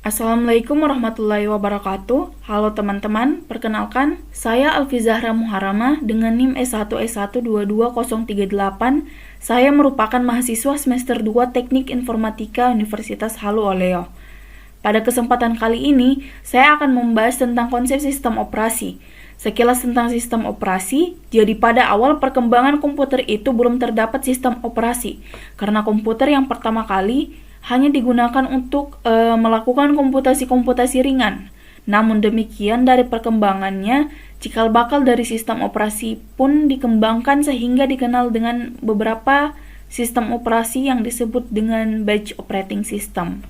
Assalamualaikum warahmatullahi wabarakatuh. Halo teman-teman, perkenalkan saya Alfi Zahra Muharamah dengan NIM S1S122038. Saya merupakan mahasiswa semester 2 Teknik Informatika Universitas Halu Oleo. Pada kesempatan kali ini, saya akan membahas tentang konsep sistem operasi. Sekilas tentang sistem operasi, jadi pada awal perkembangan komputer itu belum terdapat sistem operasi, karena komputer yang pertama kali hanya digunakan untuk melakukan komputasi-komputasi ringan. Namun demikian, dari perkembangannya, cikal bakal dari sistem operasi pun dikembangkan sehingga dikenal dengan beberapa sistem operasi yang disebut dengan batch operating system.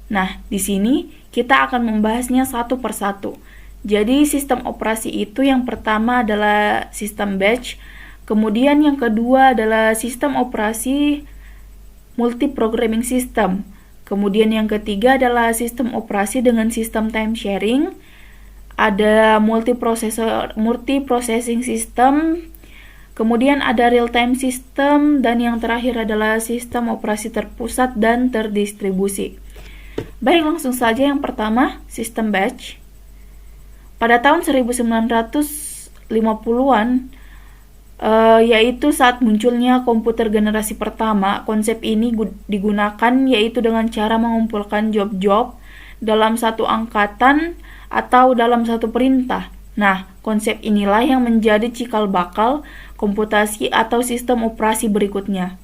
Nah, di sini kita akan membahasnya satu persatu. Jadi, sistem operasi itu yang pertama adalah sistem batch, kemudian yang kedua adalah sistem operasi multi-programming system. Kemudian yang ketiga adalah sistem operasi dengan sistem time sharing. Ada multi-processing system. Kemudian ada real-time system. Dan yang terakhir adalah sistem operasi terpusat dan terdistribusi. Baik, langsung saja yang pertama, sistem batch. Pada tahun 1950-an, yaitu saat munculnya komputer generasi pertama, konsep ini digunakan yaitu dengan cara mengumpulkan job-job dalam satu angkatan atau dalam satu perintah. Nah, konsep inilah yang menjadi cikal bakal komputasi atau sistem operasi berikutnya.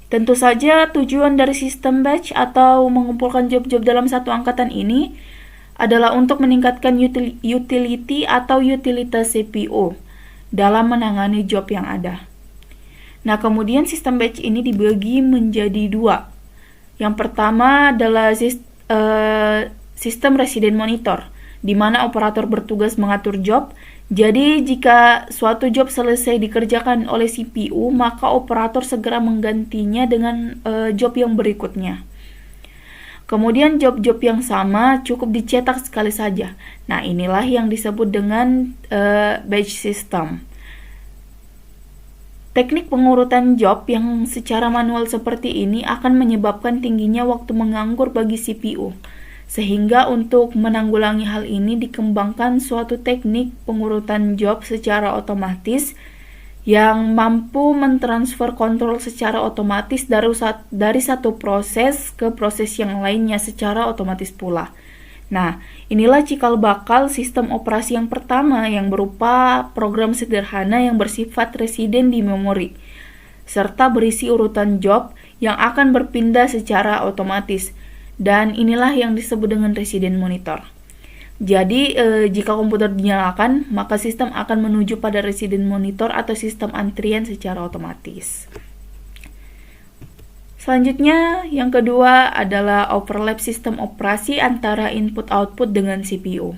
Tentu saja tujuan dari sistem batch atau mengumpulkan job-job dalam satu angkatan ini adalah untuk meningkatkan utility atau utilitas CPU dalam menangani job yang ada. Nah, kemudian sistem batch ini dibagi menjadi dua. Yang pertama adalah sistem resident monitor, di mana operator bertugas mengatur job. Jadi, jika suatu job selesai dikerjakan oleh CPU, maka operator segera menggantinya dengan job yang berikutnya. Kemudian job-job yang sama cukup dicetak sekali saja. Nah, inilah yang disebut dengan batch system. Teknik pengurutan job yang secara manual seperti ini akan menyebabkan tingginya waktu menganggur bagi CPU. Sehingga untuk menanggulangi hal ini dikembangkan suatu teknik pengurutan job secara otomatis yang mampu mentransfer kontrol secara otomatis dari satu proses ke proses yang lainnya secara otomatis pula. Nah, inilah cikal bakal sistem operasi yang pertama yang berupa program sederhana yang bersifat residen di memori, serta berisi urutan job yang akan berpindah secara otomatis. Dan inilah yang disebut dengan resident monitor. Jadi, jika komputer dinyalakan, maka sistem akan menuju pada resident monitor atau sistem antrian secara otomatis. Selanjutnya, yang kedua adalah overlap sistem operasi antara input-output dengan CPU.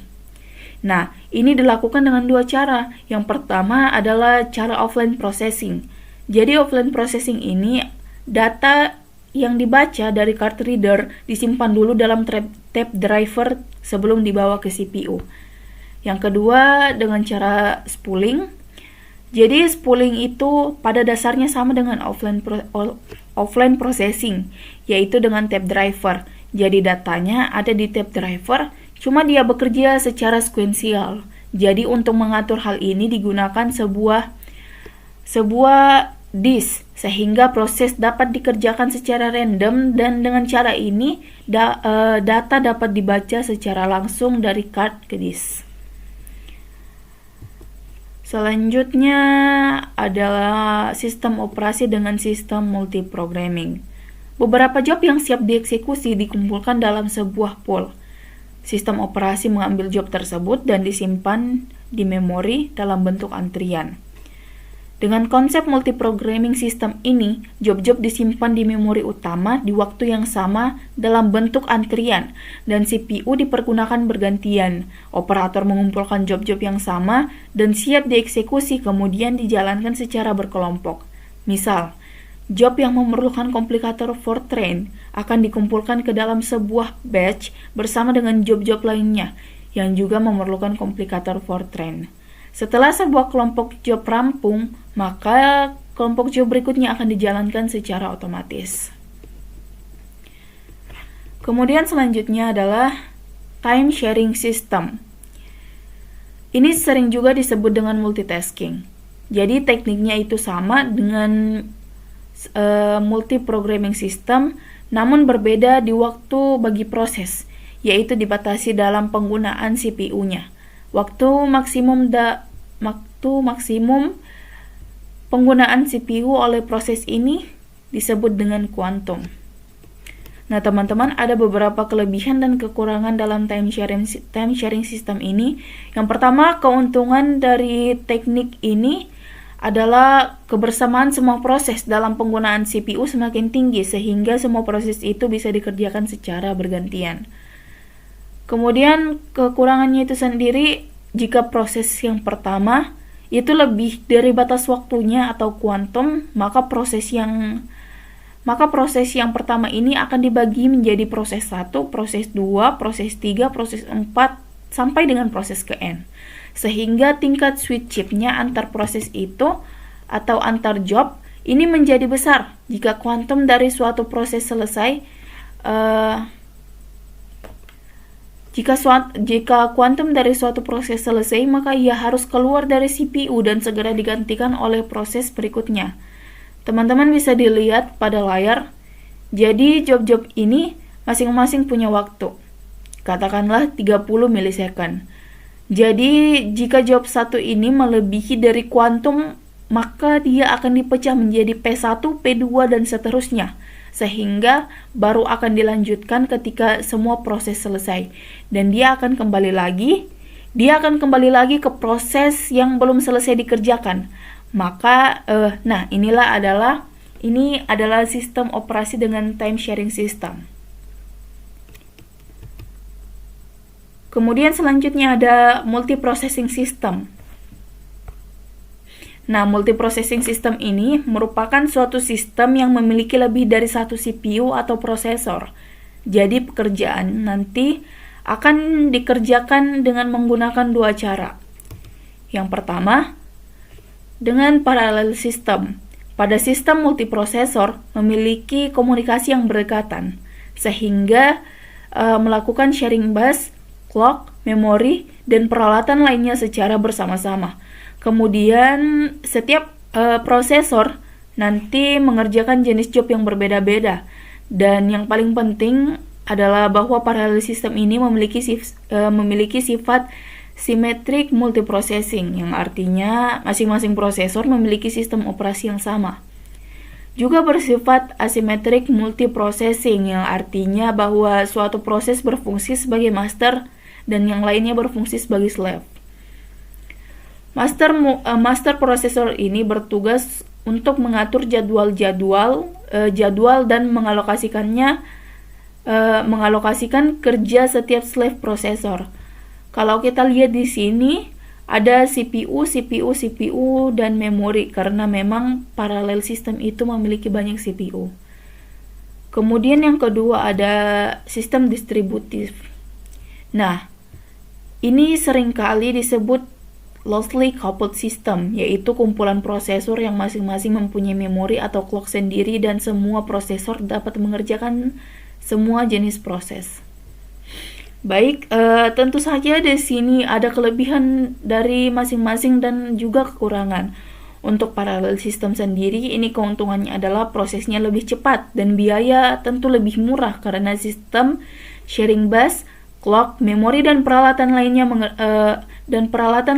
Nah, ini dilakukan dengan dua cara. Yang pertama adalah cara offline processing. Jadi, offline processing ini data yang dibaca dari card reader disimpan dulu dalam tape driver sebelum dibawa ke CPU. Yang kedua dengan cara spooling. Jadi spooling itu pada dasarnya sama dengan offline processing, yaitu dengan tape driver. Jadi datanya ada di tape driver, cuma dia bekerja secara sekuensial. Jadi untuk mengatur hal ini digunakan sebuah disk, sehingga proses dapat dikerjakan secara random, dan dengan cara ini data dapat dibaca secara langsung dari card ke disk. Selanjutnya adalah sistem operasi dengan sistem multiprogramming. Beberapa job yang siap dieksekusi dikumpulkan dalam sebuah pool. Sistem operasi mengambil job tersebut dan disimpan di memori dalam bentuk antrian. Dengan konsep multiprogramming system ini, job-job disimpan di memori utama di waktu yang sama dalam bentuk antrian, dan CPU dipergunakan bergantian. Operator mengumpulkan job-job yang sama dan siap dieksekusi kemudian dijalankan secara berkelompok. Misal, job yang memerlukan komplikator Fortran akan dikumpulkan ke dalam sebuah batch bersama dengan job-job lainnya yang juga memerlukan komplikator Fortran. Setelah sebuah kelompok job rampung, maka kelompok job berikutnya akan dijalankan secara otomatis. Kemudian selanjutnya adalah time sharing system. Ini sering juga disebut dengan multitasking. Jadi tekniknya itu sama dengan multi-programming system, namun berbeda di waktu bagi proses, yaitu dibatasi dalam penggunaan CPU-nya. Waktu maksimum penggunaan CPU oleh proses ini disebut dengan kuantum. Nah, teman-teman, ada beberapa kelebihan dan kekurangan dalam time sharing system ini. Yang pertama, keuntungan dari teknik ini adalah kebersamaan semua proses dalam penggunaan CPU semakin tinggi, sehingga semua proses itu bisa dikerjakan secara bergantian. Kemudian kekurangannya itu sendiri, jika proses yang pertama itu lebih dari batas waktunya atau kuantum, maka proses yang pertama ini akan dibagi menjadi proses 1, proses 2, proses 3, proses 4, sampai dengan proses ke N. Sehingga tingkat switch chipnya antar proses itu atau antar job ini menjadi besar. Jika kuantum dari suatu proses selesai, jika kuantum dari suatu proses selesai, maka ia harus keluar dari CPU dan segera digantikan oleh proses berikutnya. Teman-teman bisa dilihat pada layar. Jadi job-job ini masing-masing punya waktu. Katakanlah 30 milisecond. Jadi jika job 1 ini melebihi dari kuantum, maka dia akan dipecah menjadi P1, P2 dan seterusnya. Sehingga baru akan dilanjutkan ketika semua proses selesai. Dan dia akan kembali lagi ke proses yang belum selesai dikerjakan. Maka ini adalah sistem operasi dengan time sharing system. Kemudian selanjutnya ada multiprocessing system. Nah, multiprocessing system ini merupakan suatu sistem yang memiliki lebih dari satu CPU atau prosesor. Jadi pekerjaan nanti akan dikerjakan dengan menggunakan dua cara. Yang pertama, dengan parallel system. Pada sistem multiprosesor memiliki komunikasi yang berdekatan, sehingga melakukan sharing bus, clock, memori, dan peralatan lainnya secara bersama-sama. Kemudian setiap prosesor nanti mengerjakan jenis job yang berbeda-beda. Dan yang paling penting adalah bahwa parallel system ini memiliki sifat symmetric multiprocessing, yang artinya masing-masing prosesor memiliki sistem operasi yang sama. Juga bersifat asymmetric multiprocessing, yang artinya bahwa suatu proses berfungsi sebagai master dan yang lainnya berfungsi sebagai slave. Master prosesor ini bertugas untuk mengatur jadwal dan mengalokasikan kerja setiap slave prosesor. Kalau kita lihat di sini ada CPU, dan memori, karena memang parallel system itu memiliki banyak CPU. Kemudian yang kedua ada sistem distributif. Nah, ini seringkali disebut loosely coupled system, yaitu kumpulan prosesor yang masing-masing mempunyai memori atau clock sendiri dan semua prosesor dapat mengerjakan semua jenis proses. Baik, tentu saja di sini ada kelebihan dari masing-masing dan juga kekurangan. Untuk parallel system sendiri, ini keuntungannya adalah prosesnya lebih cepat dan biaya tentu lebih murah karena sistem sharing bus, clock, memori dan peralatan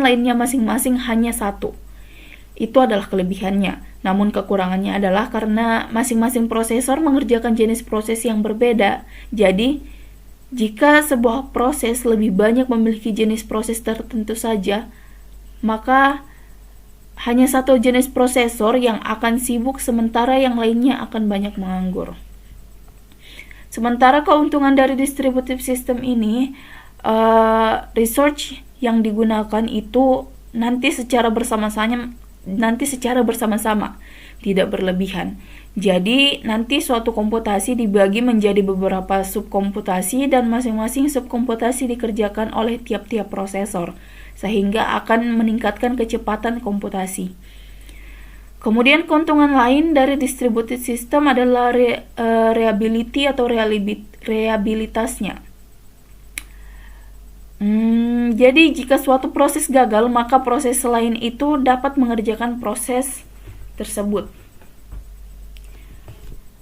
lainnya masing-masing hanya satu. Itu adalah kelebihannya. Namun kekurangannya adalah karena masing-masing prosesor mengerjakan jenis proses yang berbeda. Jadi jika sebuah proses lebih banyak memiliki jenis proses tertentu saja, maka hanya satu jenis prosesor yang akan sibuk sementara yang lainnya akan banyak menganggur. Sementara keuntungan dari distributive system ini, research yang digunakan itu nanti secara bersama-sama, tidak berlebihan. Jadi nanti suatu komputasi dibagi menjadi beberapa subkomputasi dan masing-masing subkomputasi dikerjakan oleh tiap-tiap prosesor, sehingga akan meningkatkan kecepatan komputasi. Kemudian keuntungan lain dari distributed system adalah reliability atau reliabilitasnya. Jadi jika suatu proses gagal, maka proses selain itu dapat mengerjakan proses tersebut.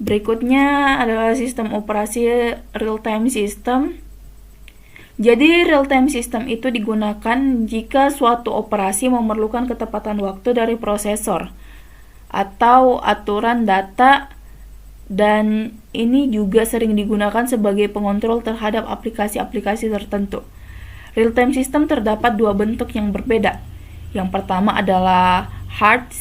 Berikutnya adalah sistem operasi real-time system. Jadi real-time system itu digunakan jika suatu operasi memerlukan ketepatan waktu dari prosesor atau aturan data, dan ini juga sering digunakan sebagai pengontrol terhadap aplikasi-aplikasi tertentu. Real-time system terdapat dua bentuk yang berbeda. Yang pertama adalah hard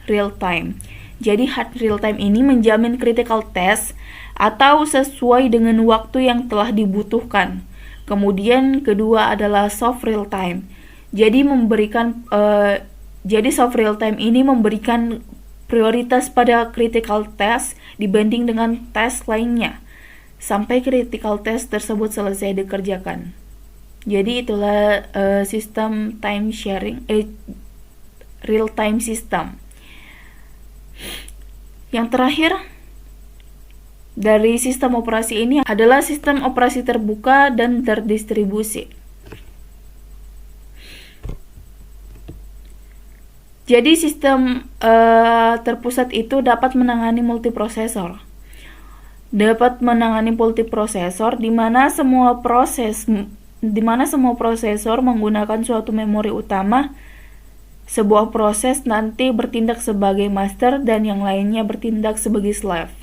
real-time. Jadi hard real-time ini menjamin critical task atau sesuai dengan waktu yang telah dibutuhkan. Kemudian kedua adalah soft real-time. Jadi soft real-time ini memberikan prioritas pada critical task dibanding dengan task lainnya sampai critical task tersebut selesai dikerjakan. Jadi itulah sistem time sharing real time system. Yang terakhir dari sistem operasi ini adalah sistem operasi terbuka dan terdistribusi. Jadi sistem terpusat itu dapat menangani multiprosesor. Di mana semua prosesor menggunakan suatu memori utama. Sebuah proses nanti bertindak sebagai master dan yang lainnya bertindak sebagai slave.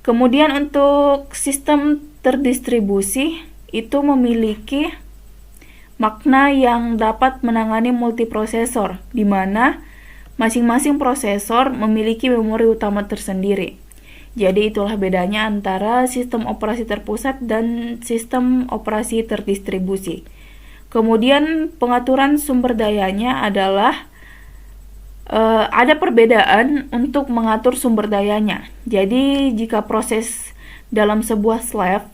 Kemudian untuk sistem terdistribusi itu memiliki makna yang dapat menangani multiprosesor, di mana masing-masing prosesor memiliki memori utama tersendiri. Jadi itulah bedanya antara sistem operasi terpusat dan sistem operasi terdistribusi. Kemudian pengaturan sumber dayanya adalah ada perbedaan untuk mengatur sumber dayanya. Jadi jika proses dalam sebuah slave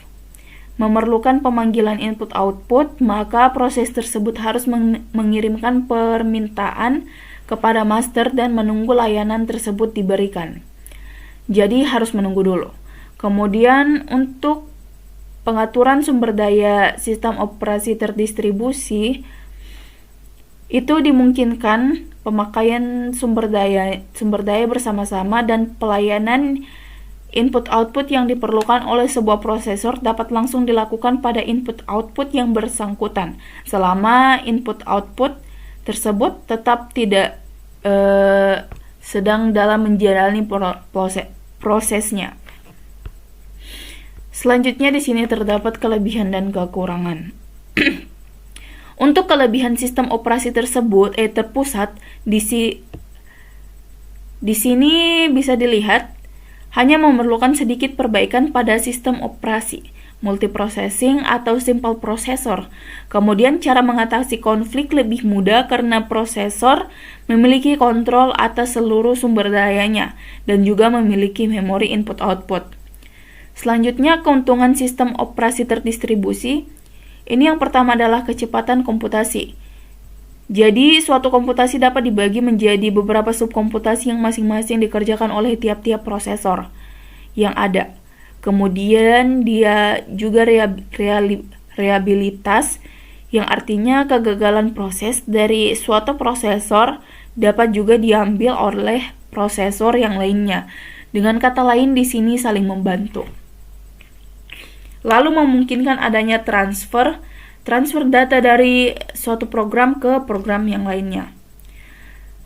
memerlukan pemanggilan input-output, maka proses tersebut harus mengirimkan permintaan kepada master dan menunggu layanan tersebut diberikan. Jadi harus menunggu dulu. Kemudian untuk pengaturan sumber daya sistem operasi terdistribusi itu dimungkinkan pemakaian sumber daya bersama-sama dan pelayanan input-output yang diperlukan oleh sebuah prosesor dapat langsung dilakukan pada input-output yang bersangkutan selama input-output tersebut tetap tidak sedang dalam menjalani prosesnya. Selanjutnya di sini terdapat kelebihan dan kekurangan. Untuk kelebihan sistem operasi tersebut terpusat di sini bisa dilihat hanya memerlukan sedikit perbaikan pada sistem operasi, multiprocessing atau simple processor. Kemudian cara mengatasi konflik lebih mudah karena prosesor memiliki kontrol atas seluruh sumber dayanya dan juga memiliki memori input-output. Selanjutnya keuntungan sistem operasi terdistribusi. Ini yang pertama adalah kecepatan komputasi. Jadi suatu komputasi dapat dibagi menjadi beberapa subkomputasi yang masing-masing dikerjakan oleh tiap-tiap prosesor yang ada. Kemudian dia juga reliabilitas, yang artinya kegagalan proses dari suatu prosesor dapat juga diambil oleh prosesor yang lainnya. Dengan kata lain di sini saling membantu. Lalu memungkinkan adanya transfer data dari suatu program ke program yang lainnya.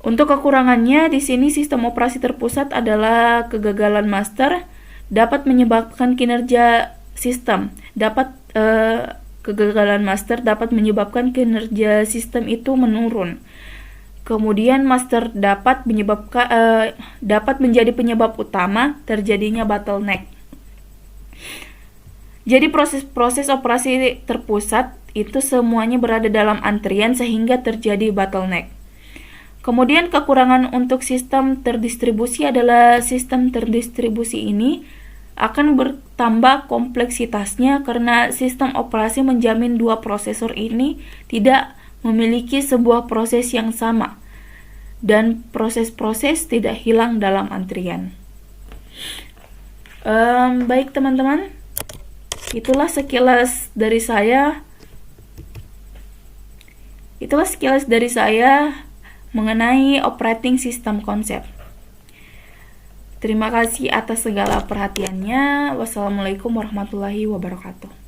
Untuk kekurangannya di sini sistem operasi terpusat adalah kegagalan master dapat menyebabkan kinerja sistem. Kegagalan master dapat menyebabkan kinerja sistem itu menurun. Kemudian master dapat menjadi penyebab utama terjadinya bottleneck. Jadi proses operasi terpusat itu semuanya berada dalam antrian sehingga terjadi bottleneck. Kemudian kekurangan untuk sistem terdistribusi adalah sistem terdistribusi ini akan bertambah kompleksitasnya karena sistem operasi menjamin dua prosesor ini tidak memiliki sebuah proses yang sama dan proses-proses tidak hilang dalam antrian. Baik teman-teman, itulah sekilas dari saya. Mengenai operating system konsep. Terima kasih atas segala perhatiannya. Wassalamualaikum warahmatullahi wabarakatuh.